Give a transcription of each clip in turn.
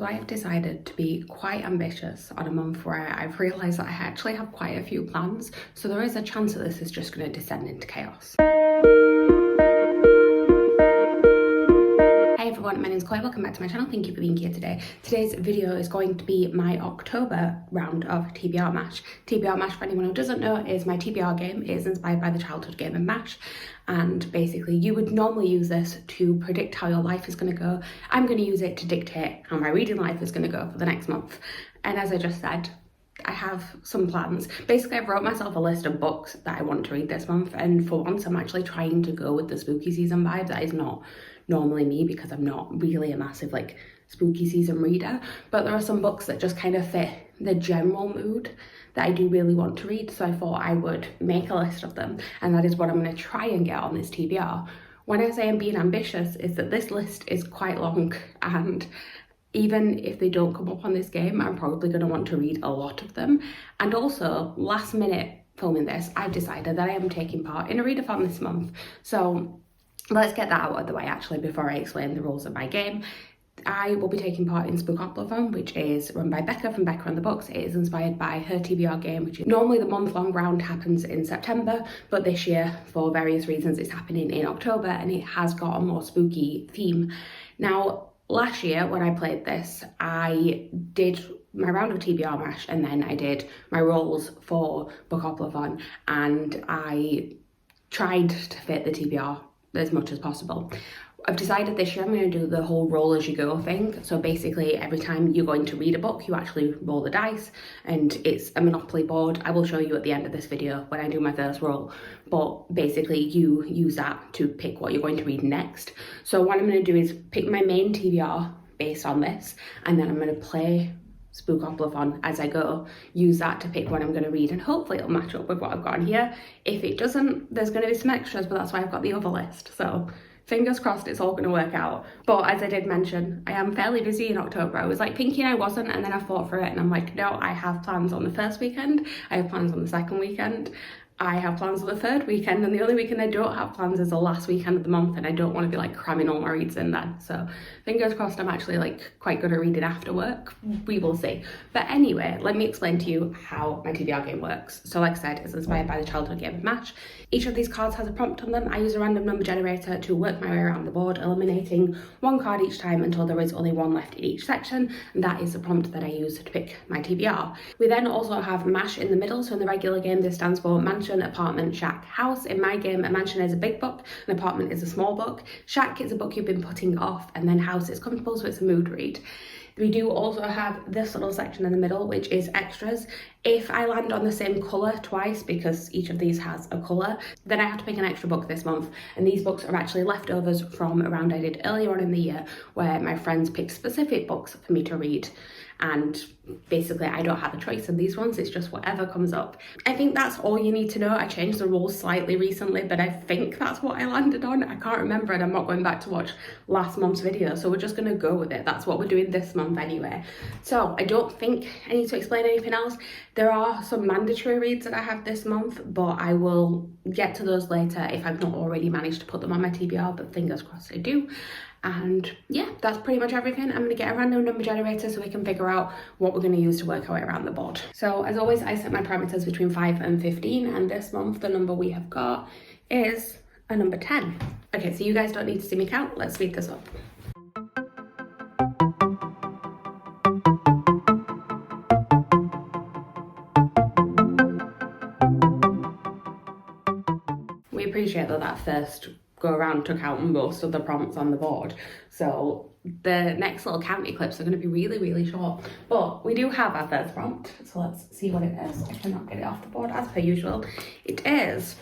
So I have decided to be quite ambitious on a month where I've realised that I actually have quite a few plans, so there is a chance that this is just going to descend into chaos. Hey everyone, my name is Chloe, welcome back to my channel, thank you for being here today. Today's video is going to be my October round of TBR M.A.S.H. TBR M.A.S.H, for anyone who doesn't know, is my TBR game. It is inspired by the childhood game M.A.S.H, and basically you would normally use this to predict how your life is going to go. I'm going to use it to dictate how my reading life is going to go for the next month. And as I just said, I have some plans. Basically, I've wrote myself a list of books that I want to read this month, and for once I'm actually trying to go with the spooky season vibe. That is not normally me because I'm not really a massive like spooky season reader, but there are some books that just kind of fit the general mood that I do really want to read, so I thought I would make a list of them, and that is what I'm going to try and get on this TBR. When I say I'm being ambitious, is that this list is quite long, and even if they don't come up on this game, I'm probably going to want to read a lot of them. And also, last minute filming this, I've decided that I am taking part in a readathon this month. So let's get that out of the way actually before I explain the rules of my game. I will be taking part in Spookoplathon, which is run by Becca from Becca and the Books. It is inspired by her TBR game, which is normally the month-long round happens in September, but this year, for various reasons, it's happening in October, and it has got a more spooky theme. Now, last year when I played this, I did my round of TBR M.A.S.H, and then I did my rolls for Spookoplathon, and I tried to fit the TBR as much as possible. I've decided this year I'm going to do the whole roll as you go thing. So basically every time you're going to read a book, you actually roll the dice, and it's a Monopoly board. I will show you at the end of this video when I do my first roll, but basically you use that to pick what you're going to read next. So what I'm going to do is pick my main TBR based on this, and then I'm going to play Spookoplathon as I go, use that to pick what I'm going to read, and hopefully it'll match up with what I've got on here. If it doesn't, there's going to be some extras, but that's why I've got the other list. So fingers crossed it's all going to work out. But as I did mention, I am fairly busy in October. I was like thinking I wasn't, and then I thought through it and I'm like, no, I have plans on the first weekend, I have plans on the second weekend, I have plans on the third weekend, and the only weekend I don't have plans is the last weekend of the month, and I don't want to be like cramming all my reads in then. So fingers crossed I'm actually like quite good at reading after work. We will see. But anyway, let me explain to you how my TBR game works. So like I said, it's inspired by the childhood game of M.A.S.H. Each of these cards has a prompt on them. I use a random number generator to work my way around the board, eliminating one card each time until there is only one left in each section, and that is the prompt that I use to pick my TBR. We then also have M.A.S.H in the middle. So in the regular game, this stands for mansion, apartment, shack, house. In my game, a mansion is a big book, an apartment is a small book, shack is a book you've been putting off, and then house is comfortable, so it's a mood read. We do also have this little section in the middle, which is extras. If I land on the same colour twice, because each of these has a colour, then I have to pick an extra book this month. And these books are actually leftovers from a round I did earlier on in the year, where my friends picked specific books for me to read. And basically I don't have a choice in these ones, it's just whatever comes up. I think that's all you need to know. I changed the rules slightly recently, but I think that's what I landed on. I can't remember, and I'm not going back to watch last month's video, so we're just gonna go with it. That's what we're doing this month anyway. So I don't think I need to explain anything else. There are some mandatory reads that I have this month, but I will get to those later if I've not already managed to put them on my TBR, but fingers crossed I do. And yeah, that's pretty much everything. I'm going to get a random number generator so we can figure out what we're going to use to work our way around the board. So as always, I set my parameters between 5 and 15, and this month the number we have got is a number 10. Okay, so you guys don't need to see me count. Let's speed this up. We appreciate that first go around took out most of the prompts on the board, so the next little county clips are going to be really short, but we do have our first prompt, so let's see what it is. I cannot get it off the board as per usual. It is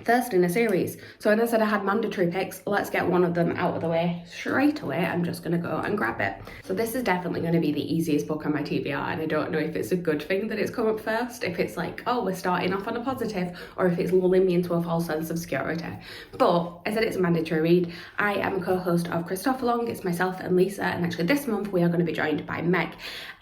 first in a series. So when I said I had mandatory picks, let's get one of them out of the way straight away. I'm just gonna go and grab it. So this is definitely going to be the easiest book on my TBR, and I don't know if it's a good thing that it's come up first, if it's like, oh, we're starting off on a positive, or if it's lulling me into a false sense of security. But I said it's a mandatory read. I am a co-host of Christopher Long. It's myself and Lisa, and actually this month we are going to be joined by Meg,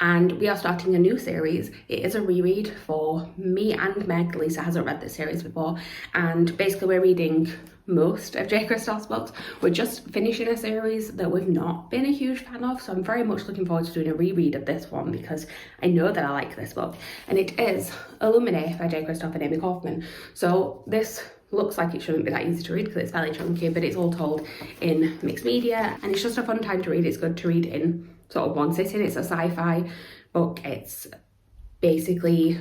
and we are starting a new series. It is a reread for me and Meg. Lisa hasn't read this series before, and basically we're reading most of J. Kristoff's books. We're just finishing a series that we've not been a huge fan of, so I'm very much looking forward to doing a reread of this one because I know that I like this book. And it is Illuminae by J. Kristoff and Amy Kaufman. So this looks like it shouldn't be that easy to read because it's fairly chunky, but it's all told in mixed media and it's just a fun time to read. It's good to read in sort of one sitting. It's a sci-fi book. It's basically,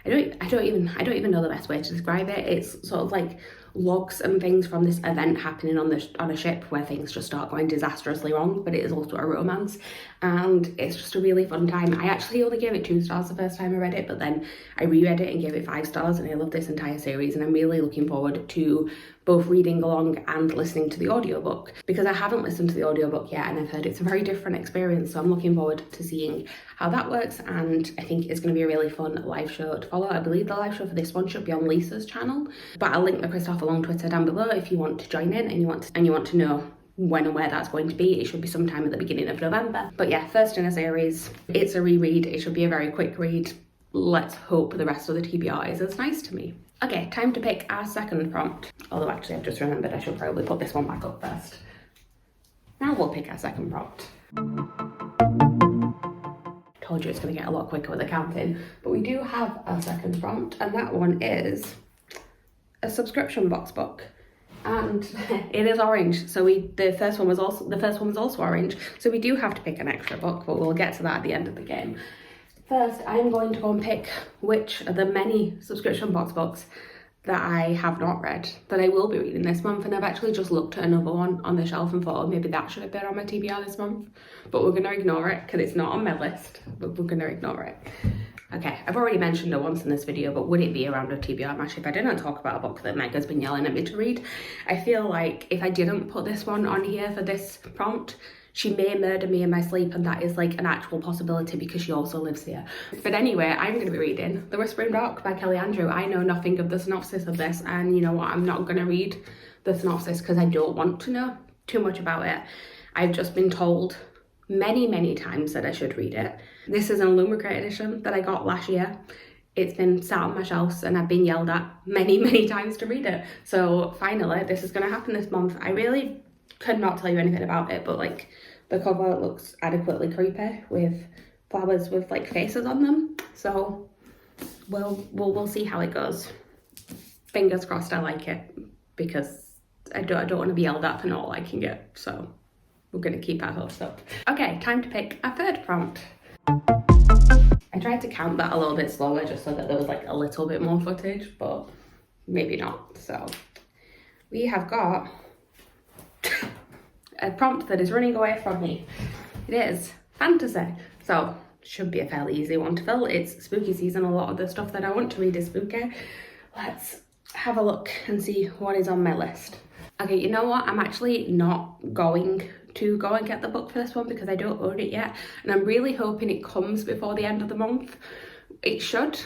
I don't even know the best way to describe it. It's sort of like logs and things from this event happening on a ship where things just start going disastrously wrong, but it is also a romance and it's just a really fun time. I actually only gave it 2 stars the first time I read it, but then I reread it and gave it 5 stars, and I love this entire series and I'm really looking forward to both reading along and listening to the audiobook because I haven't listened to the audiobook yet and I've heard it's a very different experience, so I'm looking forward to seeing how that works, and I think it's going to be a really fun live show to follow. I believe the live show for this one should be on Lisa's channel, but I'll link the Kristoff along Twitter down below if you want to join in and you want to know when and where that's going to be. It should be sometime at the beginning of November. But yeah, first in a series, it's a reread. It should be a very quick read. Let's hope the rest of the TBR is as nice to me. Okay, time to pick our second prompt. Although actually I've just remembered I should probably put this one back up first. Now we'll pick our second prompt. Told you it's going to get a lot quicker with the counting, but we do have our second prompt, and that one is a subscription box book, and it is orange. So the first one was also orange, so we do have to pick an extra book, but we'll get to that at the end of the game. First, I'm going to go and pick which of the many subscription box books that I have not read that I will be reading this month, and I've actually just looked at another one on the shelf and thought, oh, maybe that should have been on my TBR this month, but we're going to ignore it because it's not on my list, but we're going to ignore it. Okay, I've already mentioned it once in this video, but would it be around a TBR match if I didn't talk about a book that Meg has been yelling at me to read? I feel like if I didn't put this one on here for this prompt, she may murder me in my sleep, and that is like an actual possibility because she also lives here. But anyway, I'm going to be reading The Whispering Rock by Kelly Andrew. I know nothing of the synopsis of this, and you know what, I'm not going to read the synopsis because I don't want to know too much about it. I've just been told many times that I should read it. This is an Illuminae edition that I got last year. It's been sat on my shelves and I've been yelled at many times to read it. So finally, this is going to happen this month. I really could not tell you anything about it, but like the cover looks adequately creepy with flowers with like faces on them. So we'll see how it goes. Fingers crossed I like it because I don't want to be yelled at for not liking it. So we're going to keep our hopes up. Okay, time to pick a third prompt. I tried to count that a little bit slower just so that there was like a little bit more footage, but maybe not. So we have got a prompt that is running away from me. It is fantasy, so should be a fairly easy one to fill. It's spooky season. A lot of the stuff that I want to read is spooky. Let's have a look and see what is on my list. Okay, you know what? I'm actually not going to go and get the book for this one because I don't own it yet, and I'm really hoping it comes before the end of the month. It should,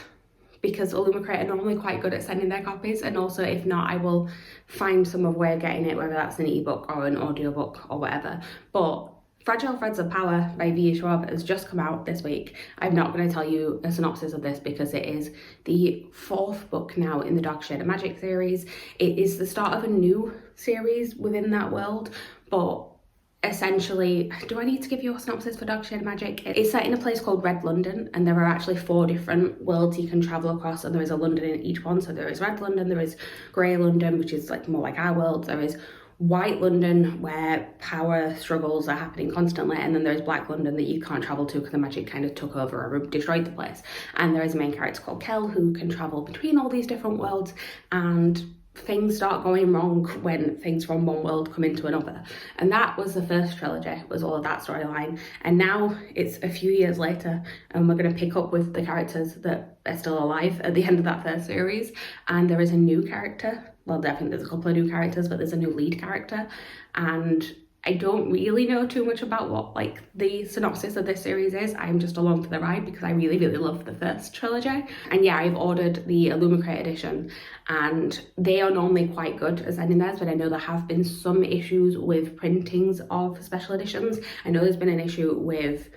because Illuminae are normally quite good at sending their copies, and also if not, I will find some way of getting it, whether that's an ebook or an audiobook or whatever. But Fragile Threads of Power by V. Schwab has just come out this week. I'm not going to tell you a synopsis of this because it is the 4th book now in the Dark Shade of Magic series. It is the start of a new series within that world, but essentially, do I need to give you a synopsis for Dark Shade of Magic? It's set in a place called Red London, and there are actually 4 different worlds you can travel across, and there is a London in each one. So there is Red London, there is Grey London, which is like more like our world, there is White London where power struggles are happening constantly, and then there's Black London that you can't travel to because the magic kind of took over or destroyed the place. And there is a main character called Kel who can travel between all these different worlds, and things start going wrong when things from one world come into another. And that was the first trilogy, was all of that storyline. And now it's a few years later and we're going to pick up with the characters that are still alive at the end of that first series, and there is a new character. Well, I think there's a couple of new characters, but there's a new lead character, and I don't really know too much about what like the synopsis of this series is. I'm just along for the ride because I really love the first trilogy. And yeah, I've ordered the Illuminae edition, and they are normally quite good at sending theirs, but I know there have been some issues with printings of special editions. I know there's been an issue with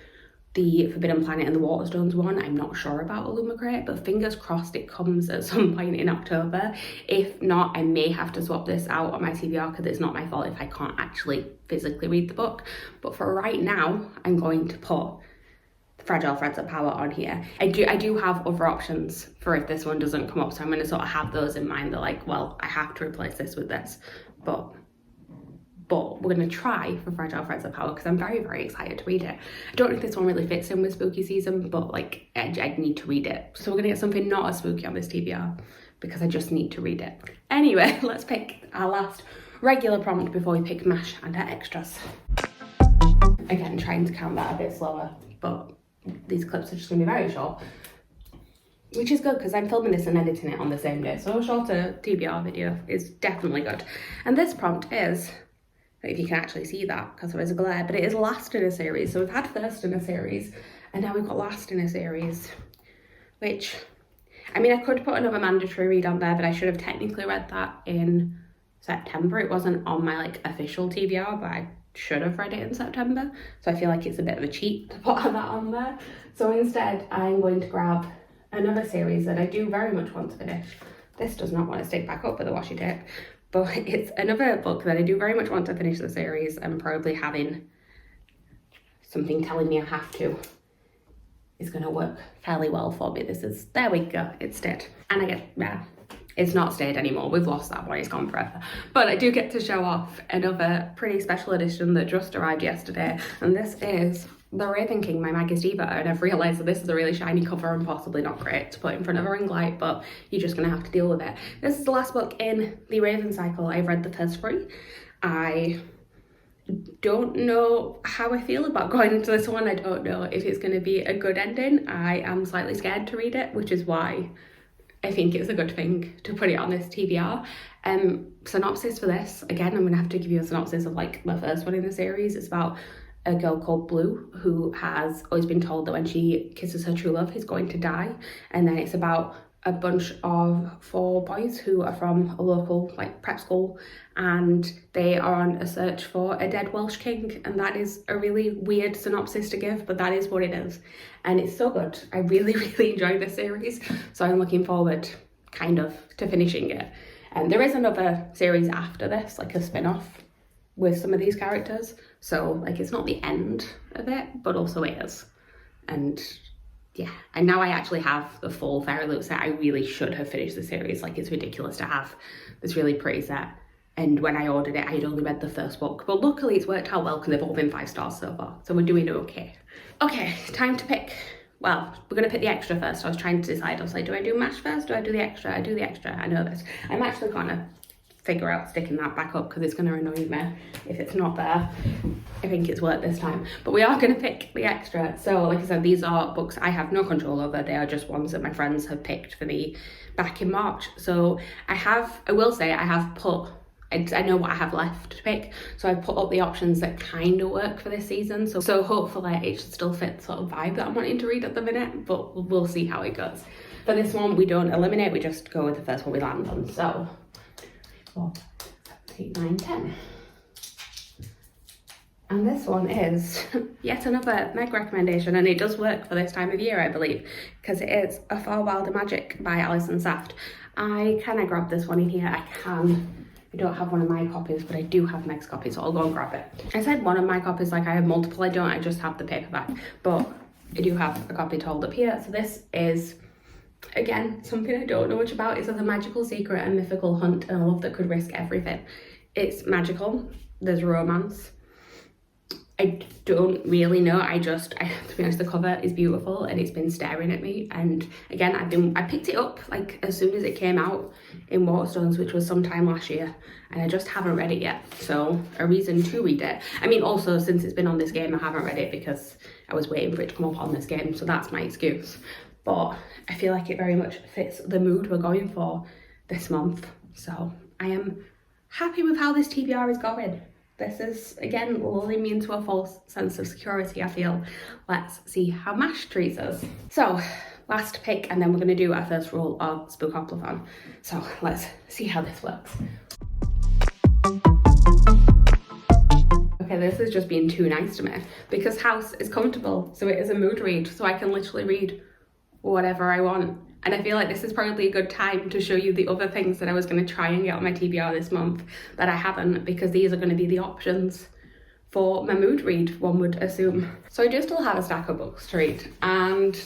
the Forbidden Planet and the Waterstones one. I'm not sure about Illuminae, but fingers crossed it comes at some point in October. If not, I may have to swap this out on my TBR because it's not my fault if I can't actually physically read the book. But for right now, I'm going to put Fragile Threads of Power on here. I do have other options for if this one doesn't come up, so I'm going to sort of have those in mind. That like, well, I have to replace this with this, but we're going to try for Fragile Threads of Power because I'm very, very excited to read it. I don't know if this one really fits in with spooky season, but like I need to read it. So we're going to get something not as spooky on this TBR because I just need to read it. Anyway, let's pick our last regular prompt before we pick M.A.S.H and our extras. Again, trying to count that a bit slower, but these clips are just going to be very short, which is good because I'm filming this and editing it on the same day, so a shorter TBR video is definitely good. And this prompt is, if you can actually see that because there is a glare, but it is last in a series. So we've had first in a series and now we've got last in a series, which, I mean, I could put another mandatory read on there, but I should have technically read that in September. It wasn't on my like official TBR, but I should have read it in September. So I feel like it's a bit of a cheat to put that on there. So instead, I'm going to grab another series that I do very much want to finish. This does not want to stick back up with the washi tape, but it's another book that I do very much want to finish the series, and probably having something telling me I have to is going to work fairly well for me. This is, there we go, it stayed. And I get, yeah, it's not stayed anymore. We've lost that one, it's gone forever. But I do get to show off another pretty special edition that just arrived yesterday. And this is The Raven King by Maggie Diva. And I've realised that this is a really shiny cover and possibly not great to put in front of a ring light, but you're just going to have to deal with it. This is the last book in the Raven cycle. I've read the first three. I don't know how I feel about going into this one. I don't know if it's going to be a good ending. I am slightly scared to read it, which is why I think it's a good thing to put it on this TBR. Synopsis for this, again, I'm gonna have to give you a synopsis of like the first one in the series. It's about a girl called Blue who has always been told that when she kisses her true love, he's going to die. And then it's about a bunch of 4 boys who are from a local like prep school, and they are on a search for a dead Welsh king. And that is a really weird synopsis to give, but that is what it is. And it's so good. I really, really enjoyed this series. So I'm looking forward kind of to finishing it. And there is another series after this, like a spin-off with some of these characters. So like it's not the end of it, but also it is. And yeah, and now I actually have the full Fairy Loot set. I really should have finished the series. Like, it's ridiculous to have this really pretty set. And when I ordered it, I had only read the first book. But luckily it's worked out well because they've all been 5 stars so far. So we're doing okay. Okay, time to pick. Well, we're going to pick the extra first. I was trying to decide. I was like, do I do M.A.S.H first? Do I do the extra? I do the extra. I know this. I'm actually going to figure out sticking that back up because it's going to annoy me if it's not there. I think it's worked this time, but we are going to pick the extra. So like I said, these are books I have no control over. They are just ones that my friends have picked for me back in March. So I will say I have put, I know what I have left to pick, so I've put up the options that kind of work for this season. So hopefully it should still fit the sort of vibe that I'm wanting to read at the minute, but we'll see how it goes. For this one, we don't eliminate, we just go with the first one we land on. So 4, 8, 9, 10. And this one is yet another Meg recommendation, and it does work for this time of year, I believe, because it is A Far Wilder Magic by Alison Saft. Can I grab this one in here? I can. I don't have one of my copies, but I do have Meg's copy, so I'll go and grab it. I said one of my copies, like I have multiple. I don't, I just have the paperback, but I do have a copy to hold up here. So this is, again, something I don't know much about. It's a magical secret and mythical hunt and a love that could risk everything. It's magical, there's romance. I don't really know, to be honest, the cover is beautiful and it's been staring at me. And again, I picked it up like as soon as it came out in Waterstones, which was sometime last year, and I just haven't read it yet. So a reason to read it. I mean, also since it's been on this game, I haven't read it because I was waiting for it to come up on this game, so that's my excuse. But I feel like it very much fits the mood we're going for this month. So I am happy with how this TBR is going. This is, again, lulling me into a false sense of security, I feel. Let's see how M.A.S.H treats us. So, last pick, and then we're going to do our first roll of Spookoplathon. So, let's see how this works. Okay, this is just being too nice to me because House is comfortable, so it is a mood read, so I can literally read whatever I want. And I feel like this is probably a good time to show you the other things that I was going to try and get on my TBR this month that I haven't, because these are going to be the options for my mood read, one would assume. So I do still have a stack of books to read, and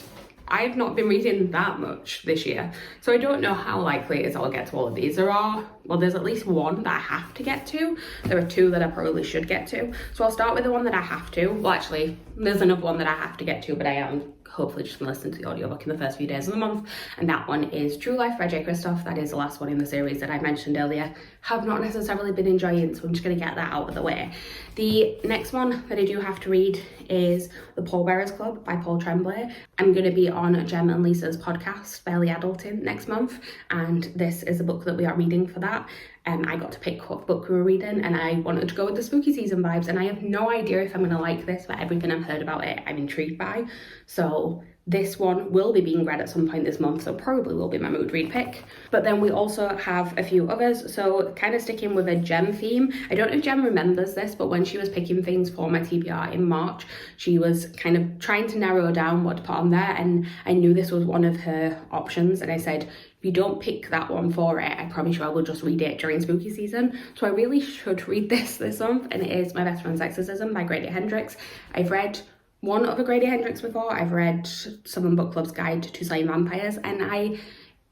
I've not been reading that much this year, so I don't know how likely it is I'll get to all of these. There's at least one that I have to get to. There are two that I probably should get to. So I'll start with the one that I have to. Well, actually, there's another one that I have to get to, but I am hopefully just gonna listen to the audiobook in the first few days of the month, and that one is True Life by J. Kristoff. That is the last one in the series that I mentioned earlier. Have not necessarily been enjoying, so I'm just gonna get that out of the way. The next one that I do have to read is The Pallbearers Club by Paul Tremblay. I'm gonna be on Jem and Lisa's podcast, Barely Adulting, next month, and this is a book that we are reading for that. I got to pick what book we were reading, and I wanted to go with the spooky season vibes, and I have no idea if I'm going to like this, but everything I've heard about it I'm intrigued by. So this one will be being read at some point this month, so probably will be my mood read pick. But then we also have a few others, so kind of sticking with a Jem theme. I don't know if Jem remembers this, but when she was picking things for my TBR in March, she was kind of trying to narrow down what to put on there, and I knew this was one of her options, and I said, if you don't pick that one for it, I promise you I will just read it during spooky season. So I really should read this month, and it is My Best Friend's Exorcism by Grady Hendrix. I've read one other Grady Hendrix before. I've read Southern Book Club's Guide to Slaying Vampires, and I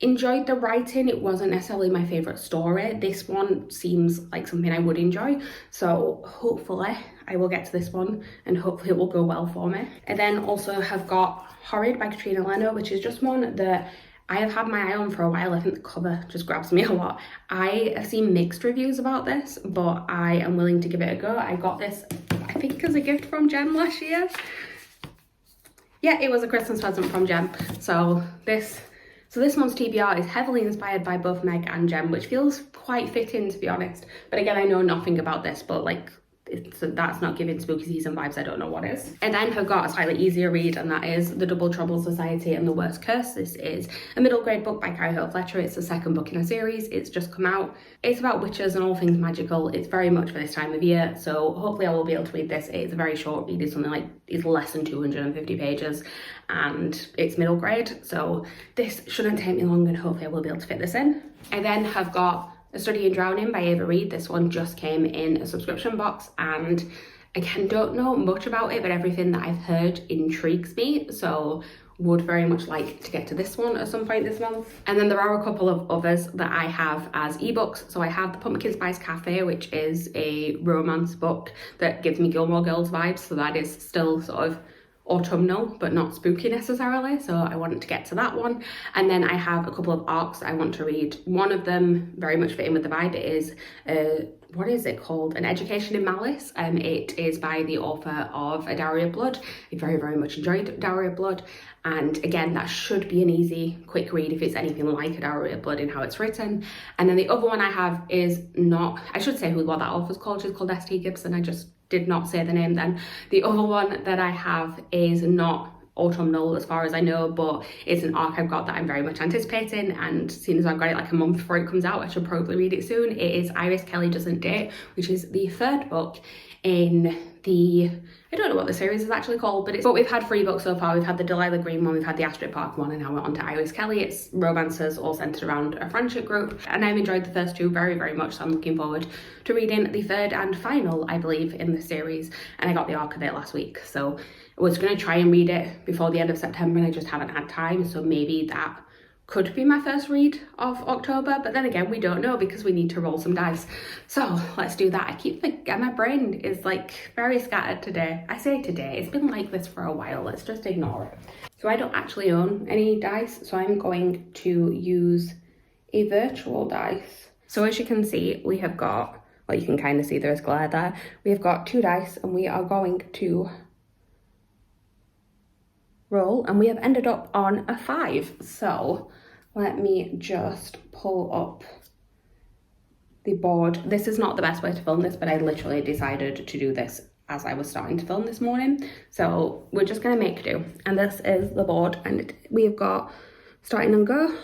enjoyed the writing. It wasn't necessarily my favourite story. This one seems like something I would enjoy, so hopefully I will get to this one, and hopefully it will go well for me. I then also have got Horrid by Katrina Leno, which is just one that I have had my eye on for a while. I think the cover just grabs me a lot. I have seen mixed reviews about this, but I am willing to give it a go. I got this, I think, as a gift from Jem last year. Yeah, it was a Christmas present from Jem. So this month's TBR is heavily inspired by both Meg and Jem, which feels quite fitting, to be honest. But again, I know nothing about this, but like, that's not giving spooky season vibes. I don't know what is. And then have got a slightly easier read, and that is The Double Trouble Society and the Worst Curse. This is a middle grade book by Carrie Hope Fletcher. It's the second book in a series. It's just come out. It's about witches and all things magical. It's very much for this time of year, so hopefully I will be able to read this. It's a very short read. It's less than 250 pages, and it's middle grade, so this shouldn't take me long, and hopefully I will be able to fit this in. I then have got A Study in Drowning by Ava Reid. This one just came in a subscription box, and again, don't know much about it, but everything that I've heard intrigues me, so would very much like to get to this one at some point this month. And then there are a couple of others that I have as ebooks. So I have The Pumpkin Spice Cafe, which is a romance book that gives me Gilmore Girls vibes, so that is still sort of autumnal but not spooky necessarily, so I wanted to get to that one. And then I have a couple of arcs I want to read. One of them very much fitting with the vibe. It is what is it called? An Education in Malice. It is by the author of A Dowry of Blood. I very much enjoyed Dowry of Blood, and again, that should be an easy quick read if it's anything like A Dowry of Blood in how it's written. And then the other one I have is not, I should say what that author's called. She's called S.T. Gibson. I just did not say the name then. The other one that I have is not autumnal as far as I know, but it's an arc I've got that I'm very much anticipating, and seeing as I've got it like a month before it comes out, I should probably read it soon. It is Iris Kelly Doesn't Date, which is the third book in the, I don't know what the series is actually called, but we've had 3 books so far. We've had the Delilah Green one, we've had the Astrid Park one, and now we're on to Iris Kelly. It's romances all centered around a friendship group, and I've enjoyed the first 2 very much, so I'm looking forward to reading the third and final, I believe, in the series. And I got the arc of it last week, so I was going to try and read it before the end of September, and I just haven't had time, so maybe that could be my first read of October, but then again, we don't know because we need to roll some dice. So let's do that. I keep thinking my brain is like very scattered today. I say today, it's been like this for a while. Let's just ignore it. So I don't actually own any dice, so I'm going to use a virtual dice. So as you can see, we have got, well, you can kind of see there's glare there. We have got 2 dice, and we are going to roll, and we have ended up on a 5. So let me just pull up the board. This is not the best way to film this, but I literally decided to do this as I was starting to film this morning, so we're just gonna make do. And this is the board, and we have got starting on go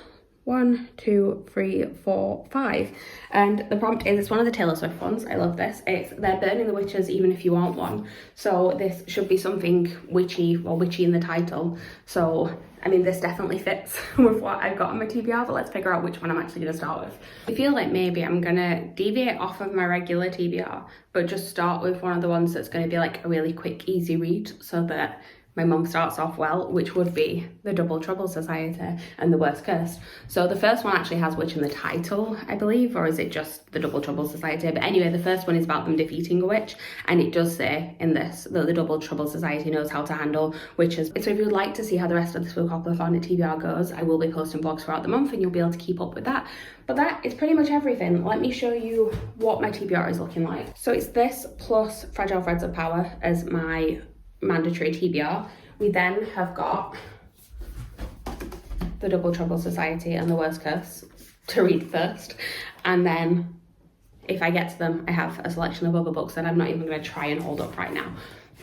1, 2, 3, 4, 5. And the prompt is, it's one of the Taylor Swift ones. I love this. It's they're burning the witches even if you aren't one. So this should be something witchy, or witchy in the title. So I mean, this definitely fits with what I've got on my TBR, but let's figure out which one I'm actually going to start with. I feel like maybe I'm going to deviate off of my regular TBR, but just start with one of the ones that's going to be like a really quick, easy read, so that my mum starts off well, which would be the Double Trouble Society and the Worst Curse. So the first one actually has witch in the title, I believe, or is it just the Double Trouble Society? But anyway, the first one is about them defeating a witch, and it does say in this that the Double Trouble Society knows how to handle witches. So if you would like to see how the rest of the Spookoplathon at TBR goes, I will be posting vlogs throughout the month and you'll be able to keep up with that. But that is pretty much everything. Let me show you what my TBR is looking like. So it's this plus Fragile Threads of Power as my mandatory TBR. We then have got the Double Trouble Society and the Worst Curse to read first, and then if I get to them I have a selection of other books that I'm not even going to try and hold up right now,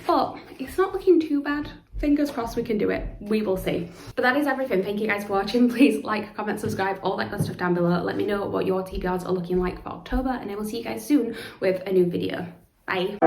but it's not looking too bad. Fingers crossed we can do it. We will see. But that is everything. Thank you guys for watching. Please like, comment, subscribe, all that good stuff down below. Let me know what your TBRs are looking like for October, and I will see you guys soon with a new video. Bye.